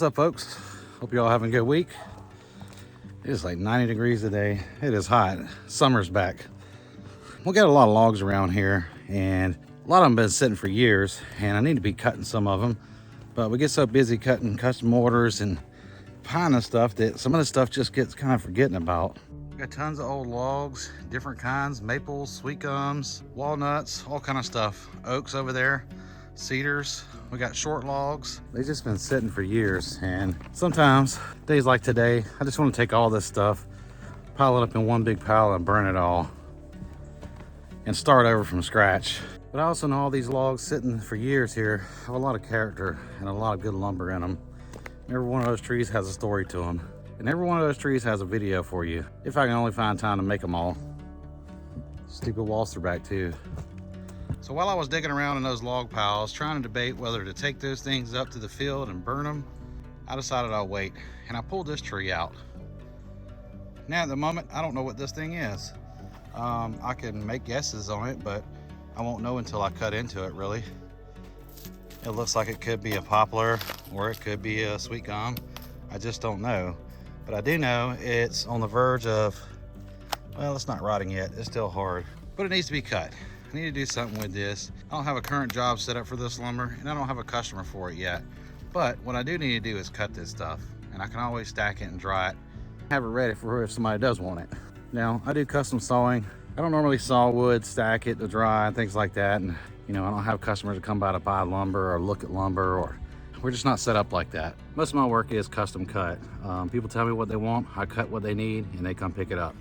What's up, folks? Hope you all having a good week. It is like 90 degrees today. It is hot. Summer's back. We got a lot of logs around here, and a lot of them been sitting for years, and I need to be cutting some of them, but we get so busy cutting custom orders and pine and stuff that some of the stuff just gets kind of forgetting about. We got tons of old logs, different kinds, maples, sweet gums, walnuts, all kind of stuff. Oaks over there, cedars. We got short logs. They've just been sitting for years, and sometimes days like today, I just want to take all this stuff, pile it up in one big pile and burn it all and start over from scratch. But I also know all these logs sitting for years here have a lot of character and a lot of good lumber in them. Every one of those trees has a story to them, and every one of those trees has a video for you, if I can only find time to make them all. Stupid waltz are back too. So while I was digging around in those log piles, trying to debate whether to take those things up to the field and burn them, I decided I'll wait, and I pulled this tree out. Now at the moment, I don't know what this thing is. I can make guesses on it, but I won't know until I cut into it, really. It looks like it could be a poplar, or it could be a sweet gum. I just don't know. But I do know it's on the verge of, well, it's not rotting yet. It's still hard, but it needs to be cut. I need to do something with this. I don't have a current job set up for this lumber, and I don't have a customer for it yet. But what I do need to do is cut this stuff, and I can always stack it and dry it. Have it ready for if somebody does want it. Now, I do custom sawing. I don't normally saw wood, stack it to dry, and things like that. And you know, I don't have customers that come by to buy lumber or look at lumber, or we're just not set up like that. Most of my work is custom cut. People tell me what they want, I cut what they need, and they come pick it up.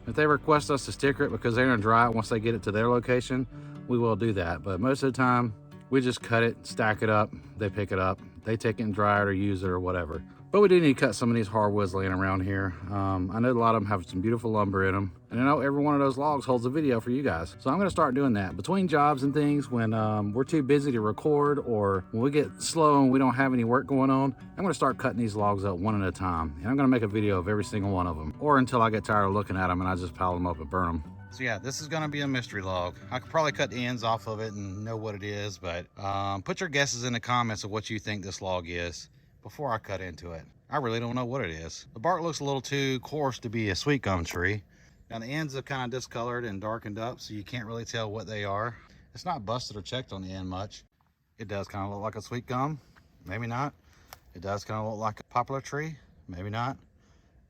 If they request us to sticker it because they're gonna dry it once they get it to their location, we will do that. But most of the time, we just cut it, stack it up, they pick it up, they take it and dry it or use it or whatever. But we do need to cut some of these hardwoods laying around here. I know a lot of them have some beautiful lumber in them, and I know every one of those logs holds a video for you guys. So I'm gonna start doing that. Between jobs and things, when we're too busy to record, or when we get slow and we don't have any work going on, I'm gonna start cutting these logs up one at a time. And I'm gonna make a video of every single one of them, or until I get tired of looking at them and I just pile them up and burn them. So yeah, this is gonna be a mystery log. I could probably cut the ends off of it and know what it is, but put your guesses in the comments of what you think this log is before I cut into it. I really don't know what it is. The bark looks a little too coarse to be a sweet gum tree. Now the ends are kind of discolored and darkened up, so you can't really tell what they are. It's not busted or checked on the end much. It does kind of look like a sweet gum, maybe not. It does kind of look like a poplar tree, maybe not.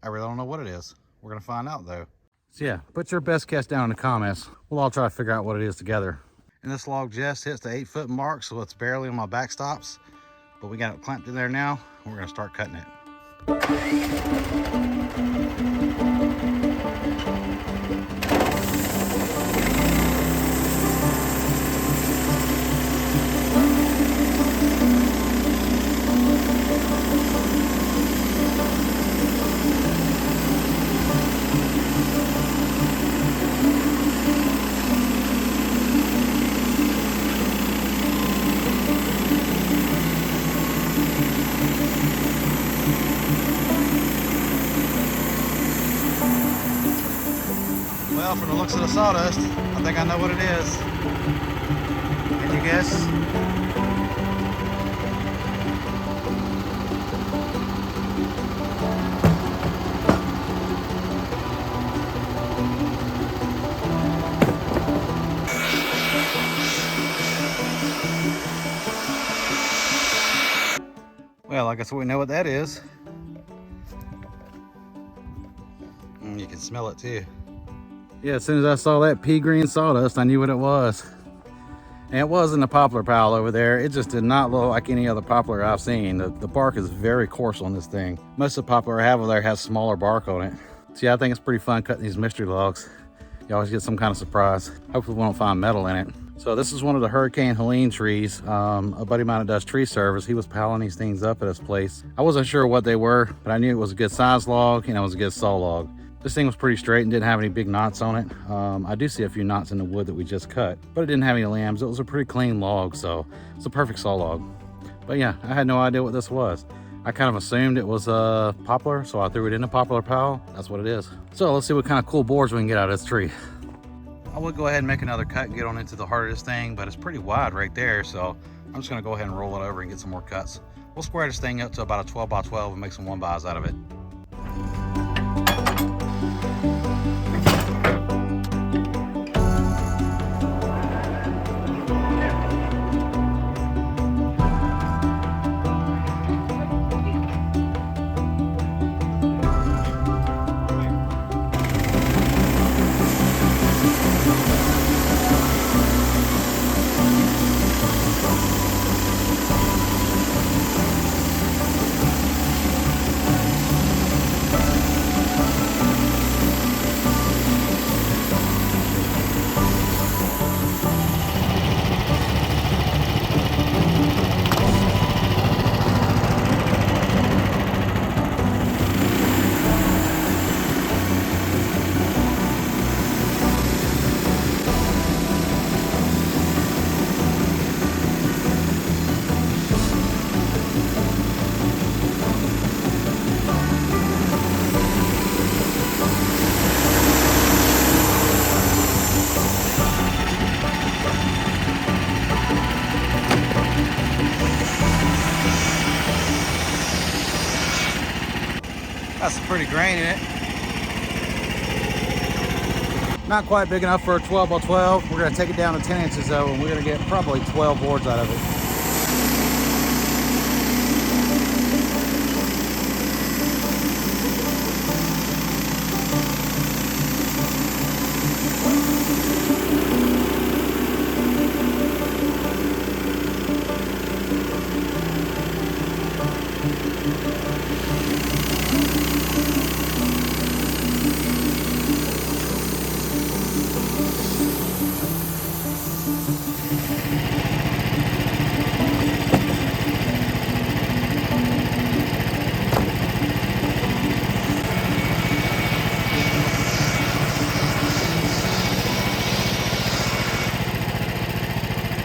I really don't know what it is. We're gonna find out though. So yeah, put your best guess down in the comments. We'll all try to figure out what it is together. And this log just hits the 8-foot mark, so it's barely on my backstops. But we got it clamped in there now, and we're gonna start cutting it. Well, from the looks of the sawdust, I think I know what it is. Can you guess? Well, I guess we know what that is. You can smell it too. Yeah, as soon as I saw that pea green sawdust, I knew what it was. And it wasn't a poplar pile over there. It just did not look like any other poplar I've seen. The bark is very coarse on this thing. Most of the poplar I have over there has smaller bark on it. So yeah, I think it's pretty fun cutting these mystery logs. You always get some kind of surprise. Hopefully we won't find metal in it. So this is one of the Hurricane Helene trees. A buddy of mine that does tree service, he was piling these things up at his place. I wasn't sure what they were, but I knew it was a good size log and it was a good saw log. This thing was pretty straight and didn't have any big knots on it. I do see a few knots in the wood that we just cut, but it didn't have any limbs. It was a pretty clean log, so it's a perfect saw log. But yeah, I had no idea what this was. I kind of assumed it was a poplar, so I threw it in a poplar pile. That's what it is. So let's see what kind of cool boards we can get out of this tree. I would go ahead and make another cut and get on into the heart of this thing, but it's pretty wide right there, so I'm just gonna go ahead and roll it over and get some more cuts. We'll square this thing up to about a 12 by 12 and make some 1x out of it. Got some pretty grain in it. Not quite big enough for a 12 by 12. We're gonna take it down to 10 inches though, and we're gonna get probably 12 boards out of it.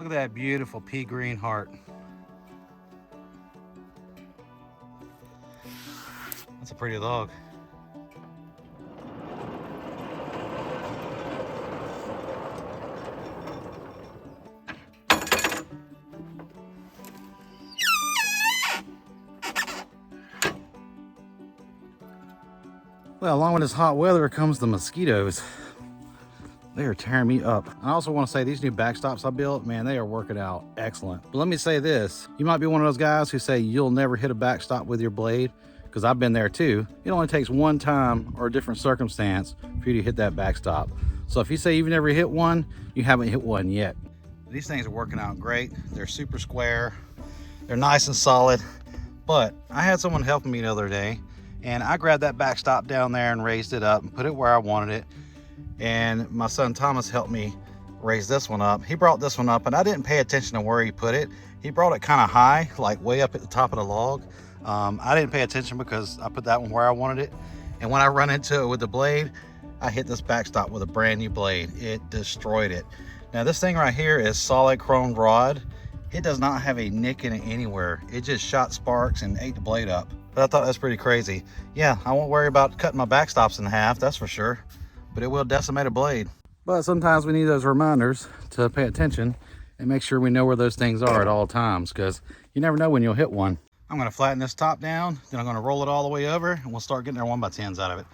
Look at that beautiful pea green heart. That's a pretty log. Well, along with this hot weather comes the mosquitoes. They are tearing me up. I also want to say these new backstops I built, man, they are working out excellent. But let me say this, you might be one of those guys who say you'll never hit a backstop with your blade, because I've been there too. It only takes one time or a different circumstance for you to hit that backstop. So if you say you've never hit one, you haven't hit one yet. These things are working out great. They're super square. They're nice and solid. But I had someone helping me the other day, and I grabbed that backstop down there and raised it up and put it where I wanted it. And my son Thomas helped me raise this one up. He brought this one up, and I didn't pay attention to where he put it. He brought it kind of high, like way up at the top of the log. I didn't pay attention because I put that one where I wanted it. And when I run into it with the blade, I hit this backstop with a brand new blade. It destroyed it. Now this thing right here is solid chrome rod. It does not have a nick in it anywhere. It just shot sparks and ate the blade up. But I thought that's pretty crazy. Yeah, I won't worry about cutting my backstops in half, that's for sure. But it will decimate a blade. But sometimes we need those reminders to pay attention and make sure we know where those things are at all times, because you never know when you'll hit one. I'm gonna flatten this top down, then I'm gonna roll it all the way over, and we'll start getting our 1x10s out of it.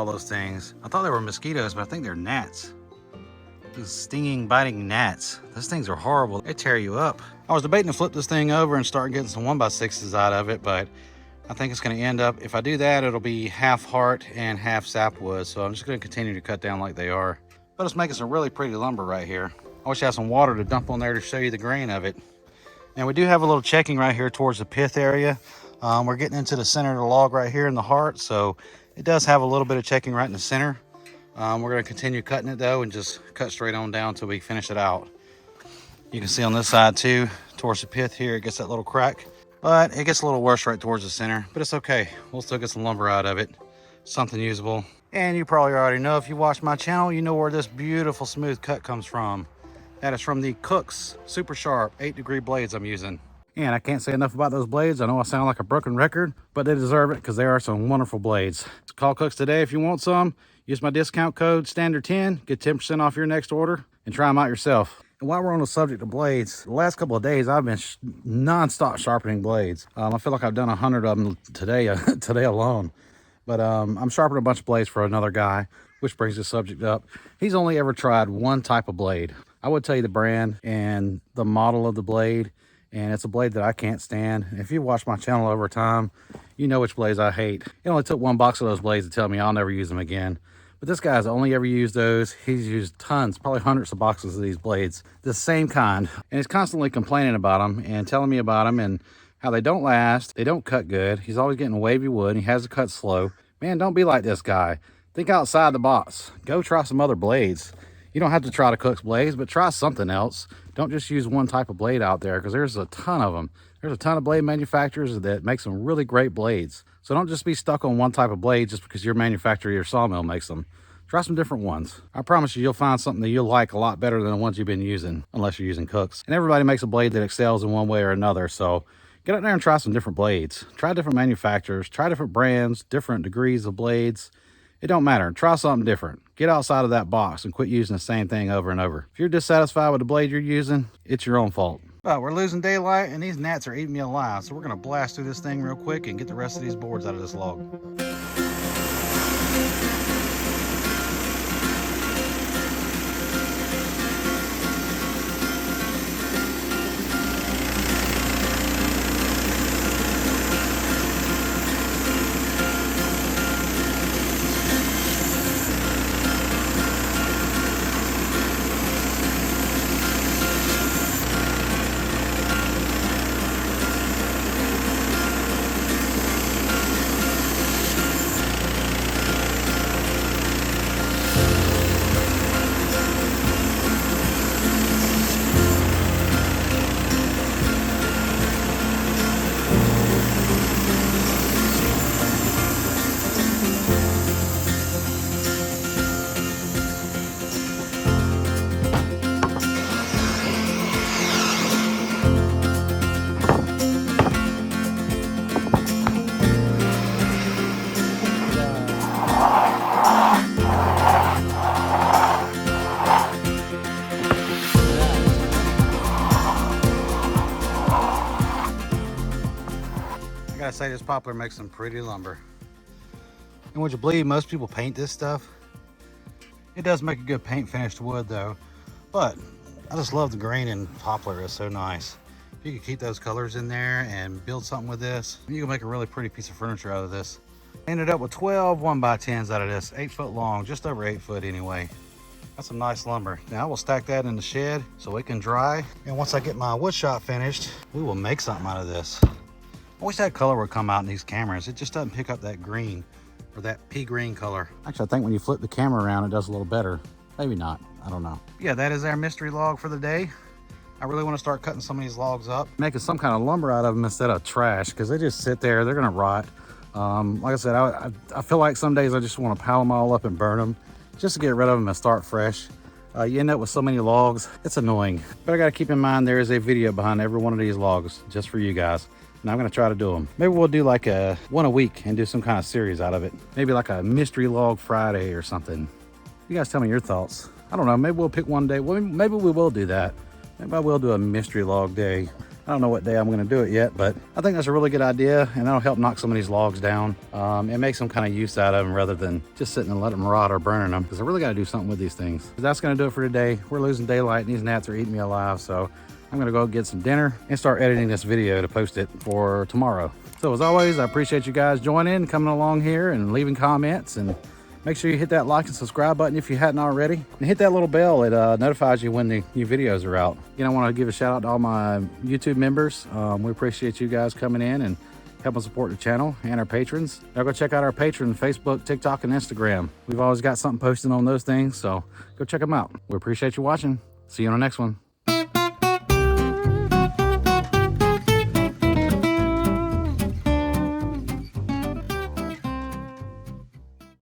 all those things. I thought they were mosquitoes, but I think they're gnats. These stinging, biting gnats. Those things are horrible. They tear you up. I was debating to flip this thing over and start getting some 1x6s out of it, but I think it's going to end up, if I do that, it'll be half heart and half sapwood. So I'm just going to continue to cut down like they are. But it's making some really pretty lumber right here. I wish I had some water to dump on there to show you the grain of it. And we do have a little checking right here towards the pith area. We're getting into the center of the log right here in the heart, so it does have a little bit of checking right in the center. We're going to continue cutting it though and just cut straight on down until we finish it out. You can see on this side too, towards the pith here, it gets that little crack, but it gets a little worse right towards the center, but it's okay. We'll still get some lumber out of it, something usable. And you probably already know, if you watch my channel, you know where this beautiful smooth cut comes from. That is from the Cook's super sharp 8-degree blades I'm using. And I can't say enough about those blades. I know I sound like a broken record, but they deserve it because they are some wonderful blades. Call Cook's today if you want some. Use my discount code STANDARD10, get 10% off your next order, and try them out yourself. And while we're on the subject of blades, the last couple of days I've been non-stop sharpening blades. I feel like I've done 100 of them today, today alone. But I'm sharpening a bunch of blades for another guy, which brings the subject up. He's only ever tried one type of blade. I would tell you the brand and the model of the blade, and it's a blade that I can't stand. If you've watched my channel over time, you know which blades I hate. It only took one box of those blades to tell me I'll never use them again. But this guy's only ever used those. He's used tons, probably hundreds of boxes of these blades, the same kind. And he's constantly complaining about them and telling me about them and how they don't last, they don't cut good. He's always getting wavy wood, and he has to cut slow. Man, don't be like this guy. Think outside the box. Go try some other blades. You don't have to try the Cook's blades, but try something else. Don't just use one type of blade out there, because there's a ton of them. There's a ton of blade manufacturers that make some really great blades. So don't just be stuck on one type of blade just because your manufacturer, your sawmill makes them. Try some different ones. I promise you, you'll find something that you'll like a lot better than the ones you've been using, unless you're using Cook's. And everybody makes a blade that excels in one way or another, so get out there and try some different blades. Try different manufacturers, try different brands, different degrees of blades. It don't matter. Try something different. Get outside of that box and quit using the same thing over and over. If you're dissatisfied with the blade you're using, it's your own fault. Well, we're losing daylight and these gnats are eating me alive, so we're gonna blast through this thing real quick and get the rest of these boards out of this log. I gotta say, this poplar makes some pretty lumber. And would you believe most people paint this stuff? It does make a good paint finished wood though, but I just love the grain in poplar. It's so nice. If you could keep those colors in there and build something with this, you can make a really pretty piece of furniture out of this. Ended up with 12 1x10s out of this, 8 foot long, just over 8 foot anyway. That's some nice lumber. Now we'll stack that in the shed so it can dry. And once I get my wood shop finished, we will make something out of this. I wish that color would come out in these cameras. It just doesn't pick up that green or that pea green color. Actually, I think when you flip the camera around, it does a little better. Maybe not, I don't know. Yeah, that is our mystery log for the day. I really want to start cutting some of these logs up, making some kind of lumber out of them instead of trash, because they just sit there, they're gonna rot. Like I said, I feel like some days I just want to pile them all up and burn them just to get rid of them and start fresh. You end up with so many logs, it's annoying. But I gotta keep in mind there is a video behind every one of these logs just for you guys. And I'm gonna try to do them. Maybe we'll do like one a week and do some kind of series out of it. Maybe like a mystery log Friday or something. You guys tell me your thoughts. I don't know, maybe we'll pick one day. Well, maybe we will do that. Maybe I will do a mystery log day. I don't know what day I'm going to do it yet, but I think that's a really good idea, and that'll help knock some of these logs down and make some kind of use out of them rather than just sitting and letting them rot or burning them, because I really got to do something with these things. But that's going to do it for today. We're losing daylight, and these gnats are eating me alive, so I'm going to go get some dinner and start editing this video to post it for tomorrow. So as always, I appreciate you guys joining, coming along here and leaving comments, and make sure you hit that like and subscribe button if you hadn't already. And hit that little bell. It notifies you when the new videos are out. Again, I want to give a shout out to all my YouTube members. We appreciate you guys coming in and helping support the channel, and our patrons. Now go check out our Patreon, Facebook, TikTok, and Instagram. We've always got something posted on those things, so go check them out. We appreciate you watching. See you on the next one.